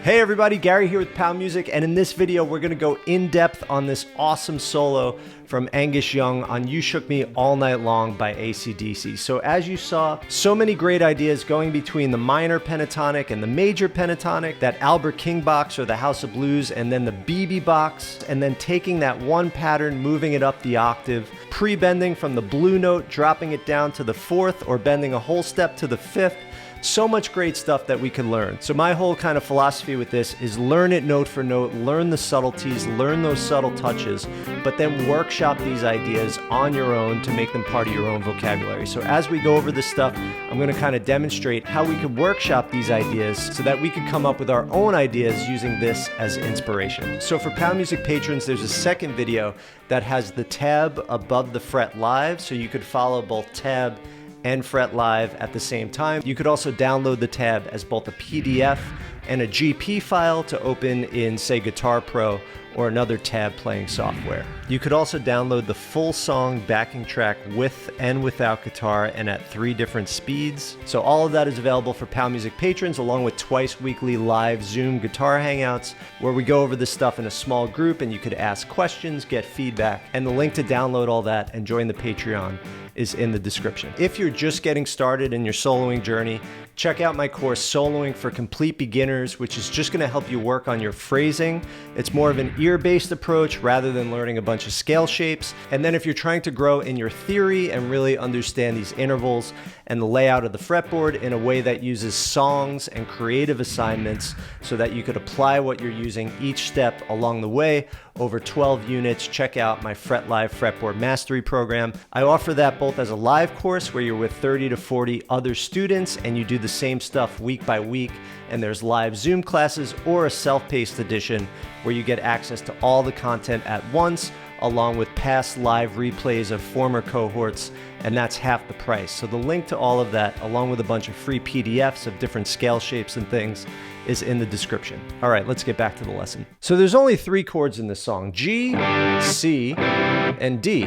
Hey everybody, Gary here with Pow Music, and in this video we're going to go in depth on this awesome solo from Angus Young on You Shook Me All Night Long by acdc. So as you saw, so many great ideas going between the minor pentatonic and the major pentatonic, that Albert King box or the House of Blues, and then the BB box, and then taking that one pattern, moving it up the octave, pre-bending from the blue note, dropping it down to the fourth, or bending a whole step to the fifth. So much great stuff that we can learn. So my whole kind of philosophy with this is learn it note for note, learn the subtleties, learn those subtle touches, but then workshop these ideas on your own to make them part of your own vocabulary. So as we go over this stuff, I'm going to kind of demonstrate how we could workshop these ideas so that we could come up with our own ideas using this as inspiration. So for Pow Music patrons, there's a second video that has the tab above the fretLIVE, so you could follow both tab and fretLIVE at the same time. You could also download the tab as both a PDF and a GP file to open in, say, Guitar Pro or another tab playing software. You could also download the full song backing track with and without guitar and at 3 different speeds. So all of that is available for Pow Music patrons, along with twice weekly live Zoom guitar hangouts where we go over this stuff in a small group and you could ask questions, get feedback, and the link to download all that and join the Patreon is in the description. If you're just getting started in your soloing journey, check out my course Soloing for Complete Beginners, which is just gonna help you work on your phrasing. It's more of an ear-based approach rather than learning a bunch of scale shapes. And then if you're trying to grow in your theory and really understand these intervals and the layout of the fretboard in a way that uses songs and creative assignments so that you could apply what you're using each step along the way over 12 units, check out my fretLIVE Fretboard Mastery Program. I offer that both as a live course where you're with 30 to 40 other students and you do the same stuff week by week, and there's live Zoom classes, or a self-paced edition where you get access to all the content at once, along with past live replays of former cohorts, and that's half the price. So the link to all of that, along with a bunch of free PDFs of different scale shapes and things, is in the description. All right, let's get back to the lesson. So there's only 3 chords in this song: G, C, and D.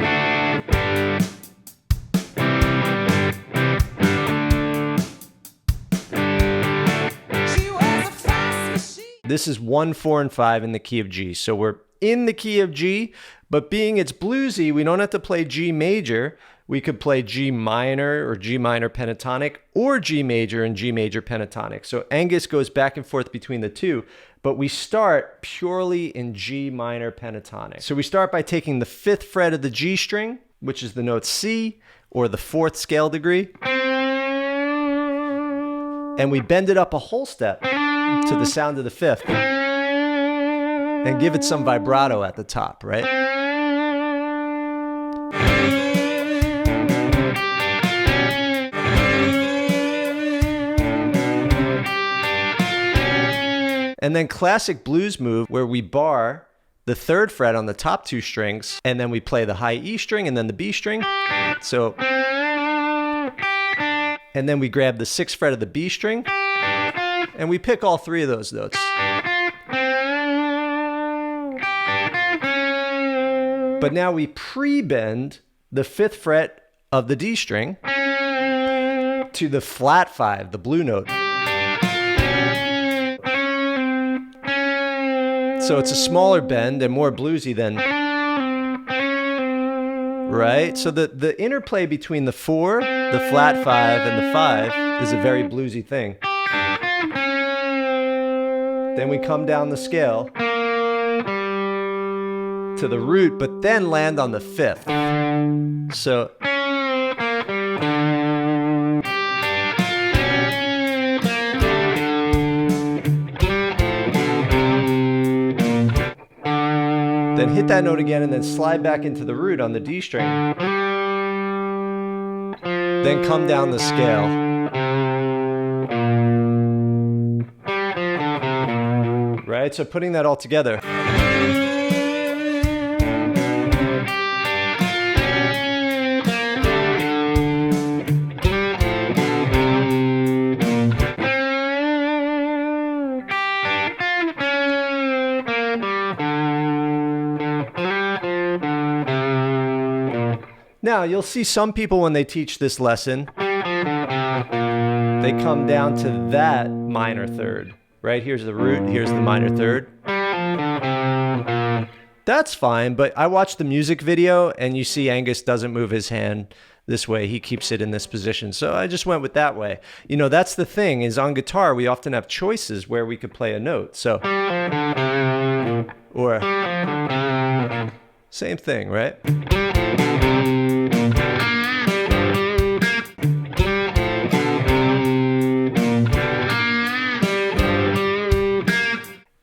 This is 1, 4, and 5 in the key of G. So we're in the key of G, but being it's bluesy, we don't have to play G major. We could play G minor or G minor pentatonic, or G major and G major pentatonic. So Angus goes back and forth between the two, but we start purely in G minor pentatonic. So we start by taking the 5th fret of the G string, which is the note C, or the 4th scale degree, and we bend it up a whole step to the sound of the 5th and give it some vibrato at the top, right? And then classic blues move where we bar the 3rd fret on the top 2 strings, and then we play the high E string and then the B string. So, and then we grab the 6th fret of the B string and we pick all 3 of those notes. But now we pre-bend the 5th fret of the D string to the flat 5, the blue note. So it's a smaller bend and more bluesy than, right? So the interplay between the 4, the flat 5, and the 5 is a very bluesy thing. Then we come down the scale to the root, but then land on the 5th. So then hit that note again and then slide back into the root on the D string. Then come down the scale. Right? So putting that all together. Now, you'll see some people when they teach this lesson, they come down to that minor third. right? Here's the root, here's the minor third. That's fine, but I watched the music video and you see Angus doesn't move his hand this way. He keeps it in this position. So I just went with that way. You know, that's the thing, is on guitar, we often have choices where we could play a note. So, or same thing, right?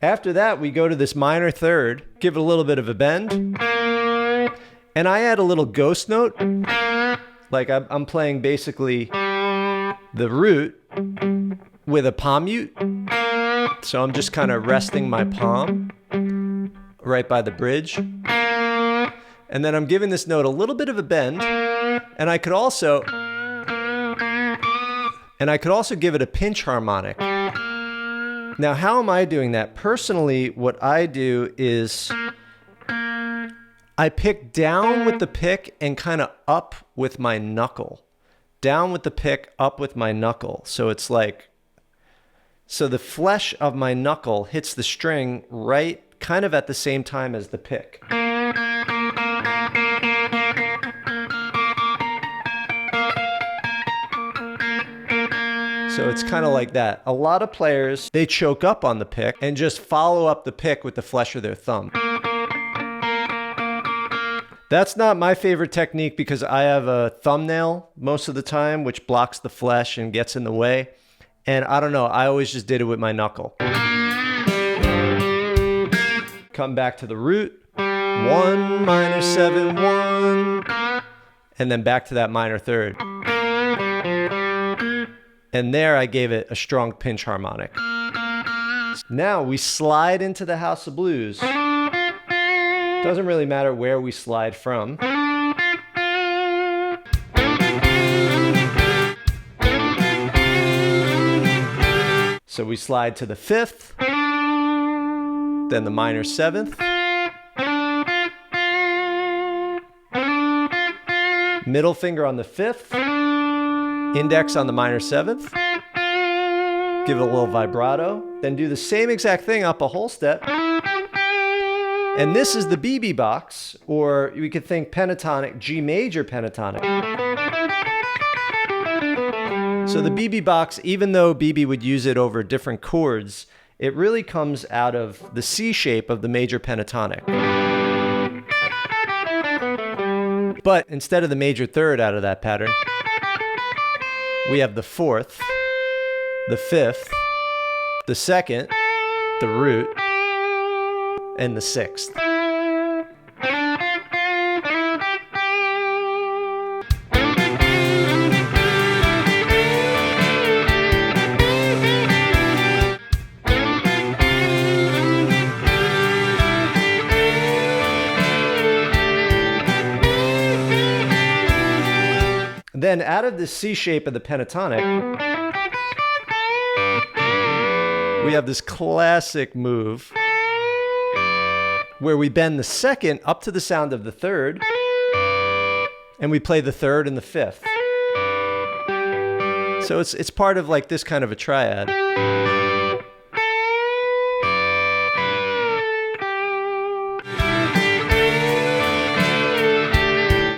After that, we go to this minor third, give it a little bit of a bend, and I add a little ghost note. Like I'm playing basically the root with a palm mute. So I'm just kind of resting my palm right by the bridge. And then I'm giving this note a little bit of a bend, and I could also give it a pinch harmonic. Now, how am I doing that? Personally, what I do is I pick down with the pick and kind of up with my knuckle. Down with the pick, up with my knuckle. So it's like, so the flesh of my knuckle hits the string right kind of at the same time as the pick. So it's kind of like that. A lot of players, they choke up on the pick and just follow up the pick with the flesh of their thumb. That's not my favorite technique because I have a thumbnail most of the time, which blocks the flesh and gets in the way. And I don't know, I always just did it with my knuckle. Come back to the root. 1 minor 7 1, and then back to that minor third. And there I gave it a strong pinch harmonic. Now we slide into the House of Blues. Doesn't really matter where we slide from. So we slide to the 5th, then the minor 7th, middle finger on the 5th, index on the minor 7th, give it a little vibrato, then do the same exact thing up a whole step. And this is the BB box, or we could think pentatonic, G major pentatonic. So the BB box, even though BB would use it over different chords, it really comes out of the C shape of the major pentatonic. But instead of the major third out of that pattern, we have the 4th, the 5th, the 2nd, the root, and the 6th. Then out of the C shape of the pentatonic, we have this classic move where we bend the 2nd up to the sound of the 3rd, and we play the 3rd and the 5th. So it's part of like this kind of a triad.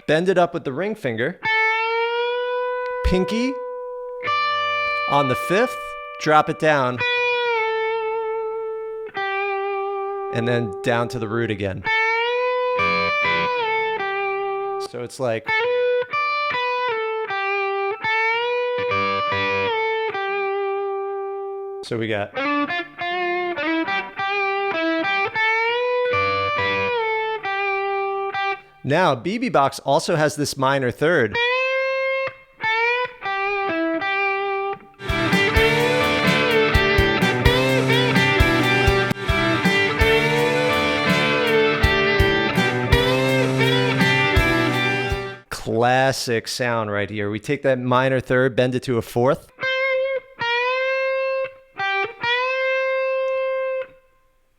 Bend it up with the ring finger. Pinky on the 5th, drop it down, and then down to the root again. So it's like, so we got, now BB Box also has this minor third. Classic sound right here. We take that minor third, bend it to a 4th.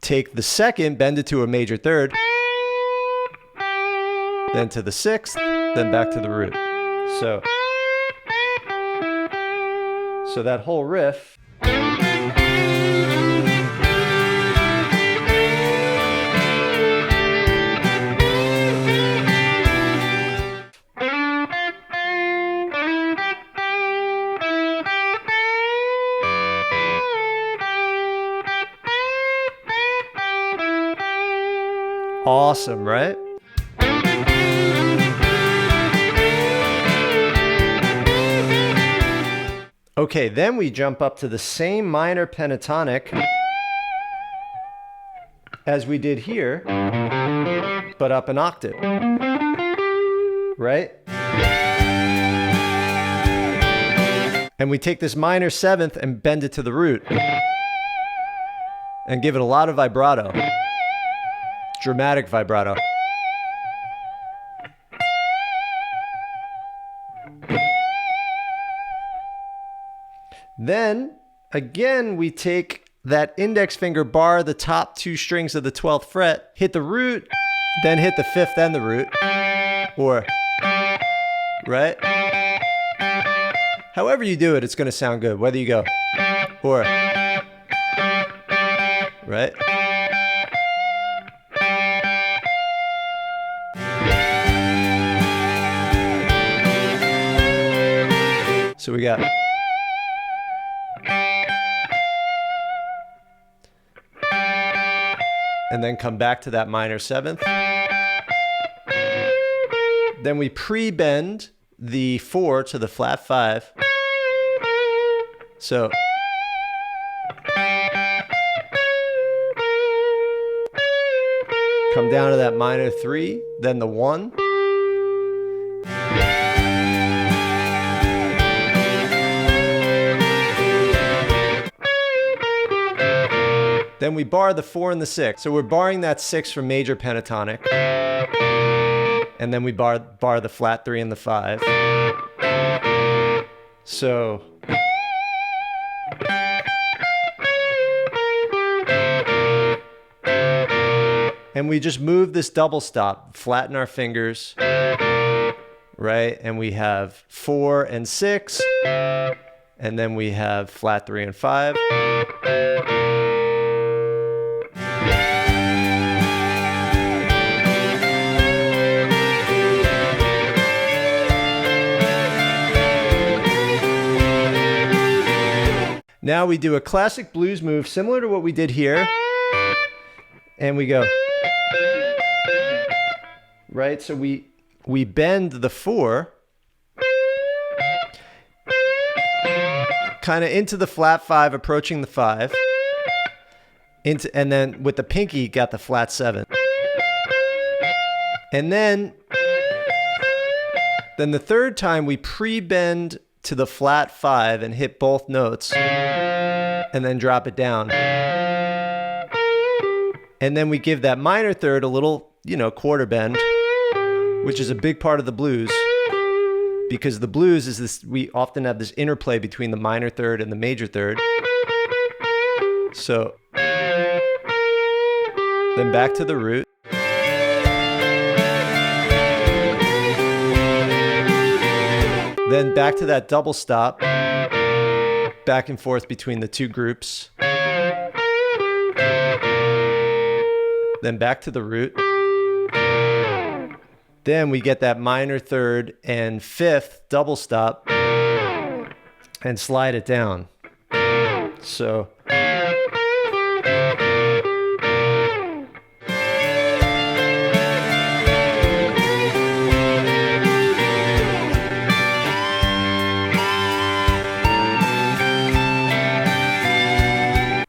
Take the 2nd, bend it to a major third. Then to the 6th, then back to the root. So that whole riff. Awesome, right? Okay, then we jump up to the same minor pentatonic as we did here, but up an octave, right? And we take this minor seventh and bend it to the root and give it a lot of vibrato, dramatic vibrato. Then, again, we take that index finger, bar the top two strings of the 12th fret, hit the root, then hit the 5th and the root, or, right? However you do it, it's going to sound good, whether you go, or, right? So we got... and then come back to that minor seventh. Then we pre-bend the 4 to the flat 5. So come down to that minor 3, then the 1. Then we bar the 4 and the 6. So we're barring that 6 from major pentatonic. And then we bar the flat 3 and the 5. So and we just move this double stop, flatten our fingers, right? And we have 4 and 6, and then we have flat 3 and 5. Now we do a classic blues move similar to what we did here. And we go, right? So we bend the 4 kind of into the flat 5, approaching the 5. And then with the pinky, got the flat 7. And then the third time we pre-bend to the flat 5 and hit both notes and then drop it down. And then we give that minor third a little, quarter bend, which is a big part of the blues, because the blues is this, we often have this interplay between the minor third and the major third. So then back to the root. Then back to that double stop, back and forth between the two groups. Then back to the root. Then we get that minor third and 5th double stop and slide it down. So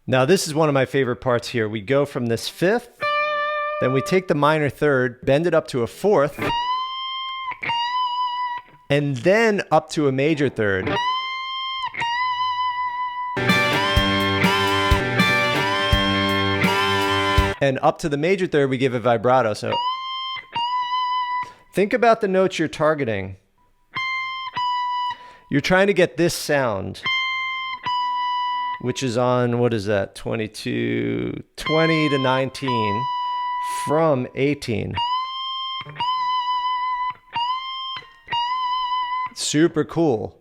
now this is one of my favorite parts here. We go from this 5th, then we take the minor third, bend it up to a 4th, and then up to a major third. And up to the major third, we give a vibrato. So think about the notes you're targeting. You're trying to get this sound, which is on, what is that, 20 to 19 from 18. Super cool.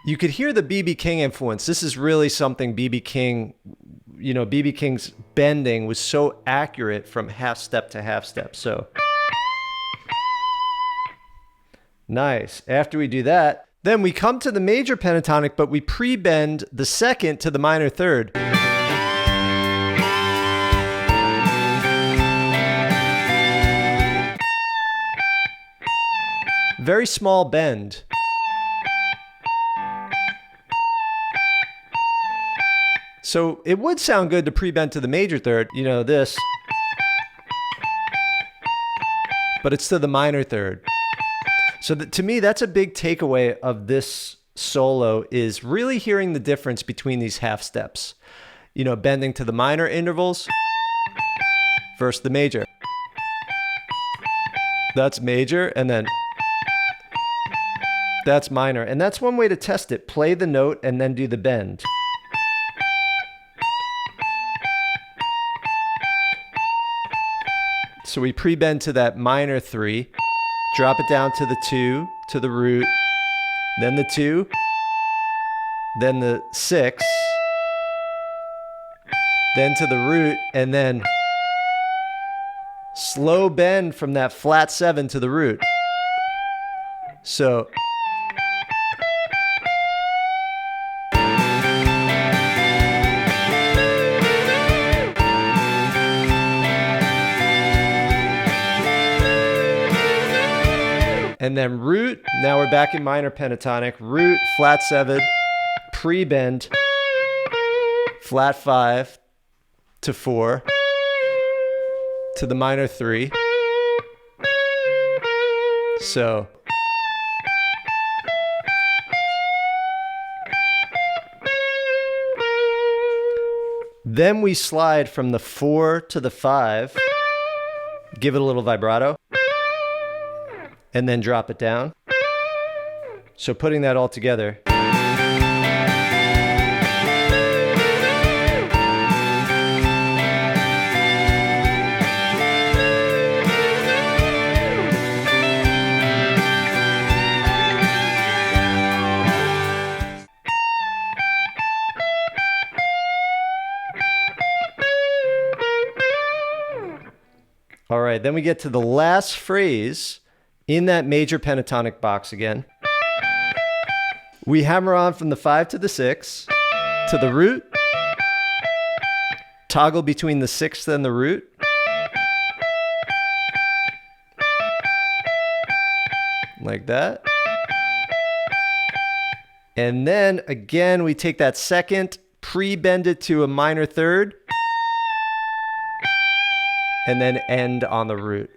You could hear the B.B. King influence. This is really something B.B. King, B.B. King's bending was so accurate from half step to half step. So nice. After we do that, then we come to the major pentatonic, but we pre-bend the 2nd to the minor third. very small bend. So it would sound good to pre-bend to the major third, you know, this, but it's to the minor third. So to me, that's a big takeaway of this solo, is really hearing the difference between these half steps. You know, bending to the minor intervals versus the major. That's major, and then that's minor. And that's one way to test it. Play the note and then do the bend. So we pre-bend to that minor 3, drop it down to the 2, to the root, then the 2, then the 6, then to the root, and then slow bend from that flat 7 to the root. So and then root, now we're back in minor pentatonic, root, flat 7, pre-bend, flat 5 to 4, to the minor 3. So then we slide from the 4 to the 5, give it a little vibrato, and then drop it down. So putting that all together. All right, then we get to the last phrase in that major pentatonic box again. We hammer on from the 5 to the 6, to the root, toggle between the 6th and the root, like that. And then again, we take that second, pre-bend it to a minor third, and then end on the root.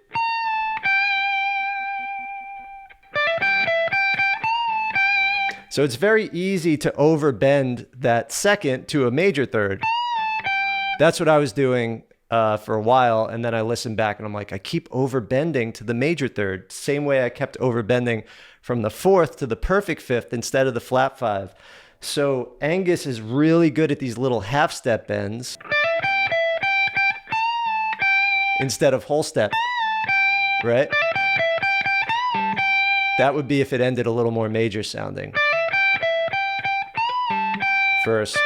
So it's very easy to overbend that second to a major third. That's what I was doing for a while, and then I listened back and I'm like, I keep overbending to the major third. Same way I kept overbending from the 4th to the perfect 5th instead of the flat 5. So Angus is really good at these little half step bends instead of whole step, right? That would be if it ended a little more major sounding. First.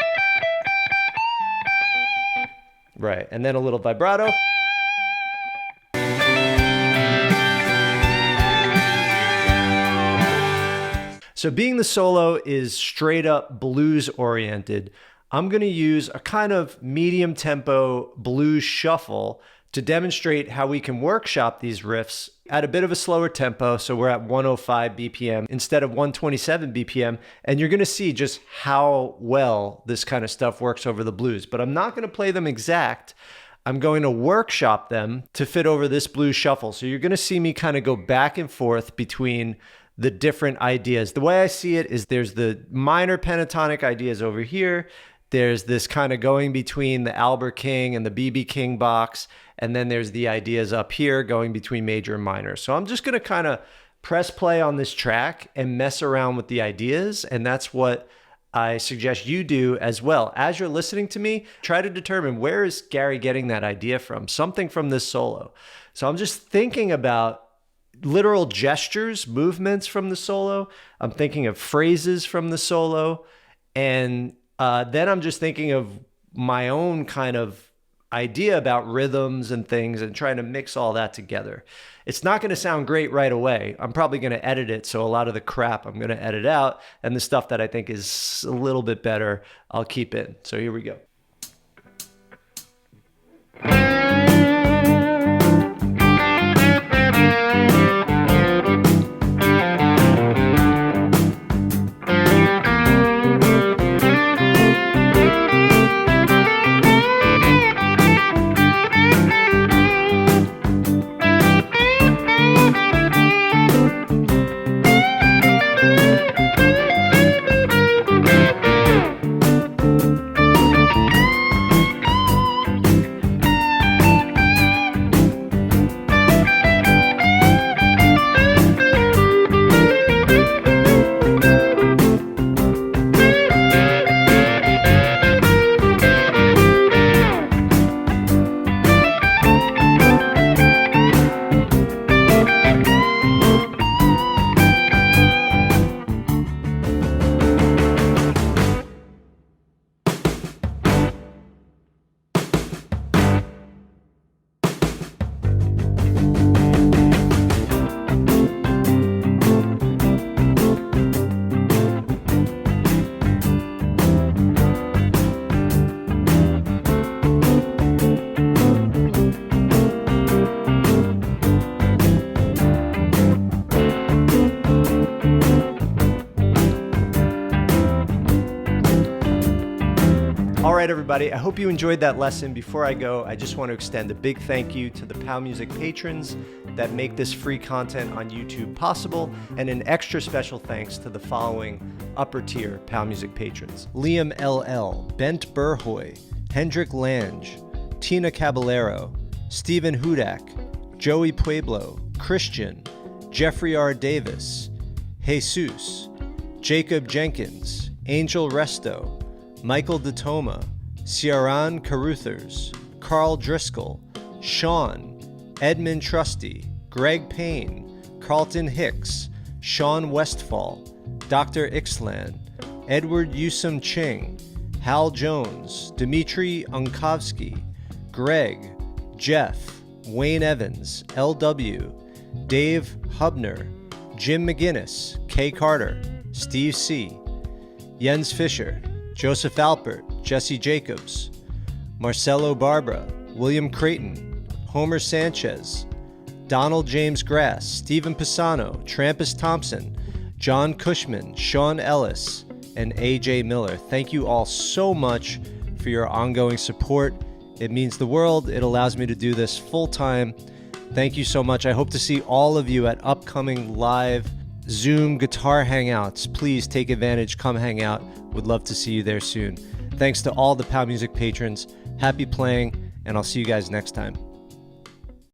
Right, and then a little vibrato. So being the solo is straight up blues oriented, I'm gonna use a kind of medium tempo blues shuffle to demonstrate how we can workshop these riffs at a bit of a slower tempo. So we're at 105 BPM instead of 127 BPM. And you're gonna see just how well this kind of stuff works over the blues. But I'm not gonna play them exact. I'm going to workshop them to fit over this blues shuffle. So you're gonna see me kind of go back and forth between the different ideas. The way I see it is there's the minor pentatonic ideas over here. There's this kind of going between the Albert King and the BB King box. And then there's the ideas up here going between major and minor. So I'm just going to kind of press play on this track and mess around with the ideas. And that's what I suggest you do as well. As you're listening to me, try to determine, where is Gary getting that idea from? Something from this solo. So I'm just thinking about literal gestures, movements from the solo. I'm thinking of phrases from the solo. And then I'm just thinking of my own kind of idea about rhythms and things and trying to mix all that together. It's not going to sound great right away. I'm probably going to edit it. So a lot of the crap I'm going to edit out, and the stuff that I think is a little bit better, I'll keep in. So here we go. right, everybody, I hope you enjoyed that lesson. Before I go, I just want to extend a big thank you to the PAL Music patrons that make this free content on YouTube possible, and an extra special thanks to the following upper tier PAL Music patrons: Liam LL, Bent Burhoy, Hendrik Lange, Tina Caballero, Stephen Hudak, Joey Pueblo, Christian, Jeffrey R. Davis, Jesus, Jacob Jenkins, Angel Resto, Michael DeToma, Ciaran Caruthers, Carl Driscoll, Sean, Edmund Trusty, Greg Payne, Carlton Hicks, Sean Westfall, Dr. Ixlan, Edward Yusum Ching, Hal Jones, Dmitry Unkovsky, Greg, Jeff, Wayne Evans, LW, Dave Hubner, Jim McGinnis, Kay Carter, Steve C., Jens Fischer, Joseph Alpert, Jesse Jacobs, Marcelo Barbara, William Creighton, Homer Sanchez, Donald James Grass, Stephen Pisano, Trampus Thompson, John Cushman, Sean Ellis, and AJ Miller. Thank you all so much for your ongoing support. It means the world. It allows me to do this full time. Thank you so much. I hope to see all of you at upcoming live Zoom guitar hangouts. Please take advantage, come hang out. Would love to see you there soon. Thanks to all the PAL Music patrons. Happy playing, and I'll see you guys next time.